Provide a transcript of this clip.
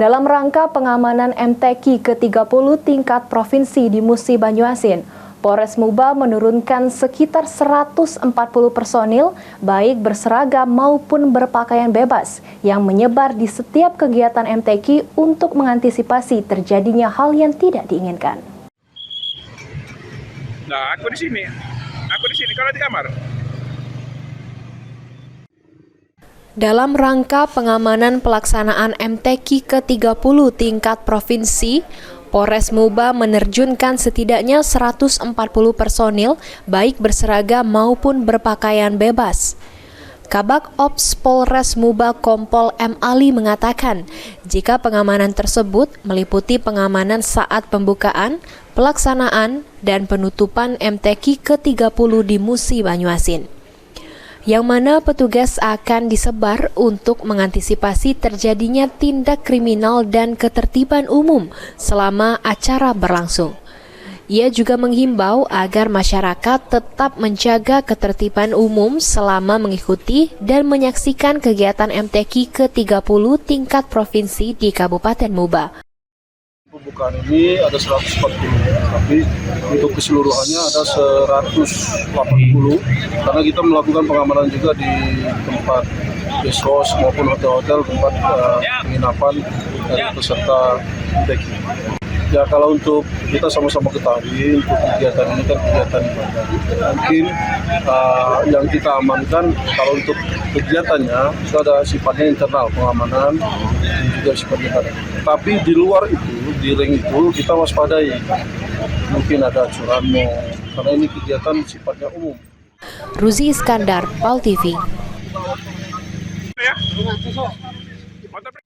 Dalam rangka pengamanan MTQ ke-30 tingkat provinsi di Musi Banyuasin, Polres Muba menurunkan sekitar 140 personil, baik berseragam maupun berpakaian bebas, yang menyebar di setiap kegiatan MTQ untuk mengantisipasi terjadinya hal yang tidak diinginkan. Nah, aku di sini kalau di kamar. Dalam rangka pengamanan pelaksanaan MTQ ke-30 tingkat provinsi, Polres Muba menerjunkan setidaknya 140 personil, baik berseragam maupun berpakaian bebas. Kabak Ops Polres Muba Kompol M. Ali mengatakan, jika pengamanan tersebut meliputi pengamanan saat pembukaan, pelaksanaan, dan penutupan MTQ ke-30 di Musi Banyuasin, yang mana petugas akan disebar untuk mengantisipasi terjadinya tindak kriminal dan ketertiban umum selama acara berlangsung. Ia juga menghimbau agar masyarakat tetap menjaga ketertiban umum selama mengikuti dan menyaksikan kegiatan MTQ ke-30 tingkat provinsi di Kabupaten Muba. Pembukaan ini ada 140, tapi untuk keseluruhannya ada 180, karena kita melakukan pengamanan juga di tempat besos maupun hotel-hotel tempat penginapan dari peserta MTQ. Ya, kalau untuk kita sama-sama ketahui, untuk kegiatan ini kan kegiatan ibadah. Mungkin yang kita amankan kalau untuk kegiatannya itu ada sifatnya internal pengamanan dan juga sifatnya ibadah. Tapi di luar itu, di ring itu kita waspadai. Mungkin ada curanmor, karena ini kegiatan sifatnya umum. Ruzi Iskandar, PAL TV. Ya.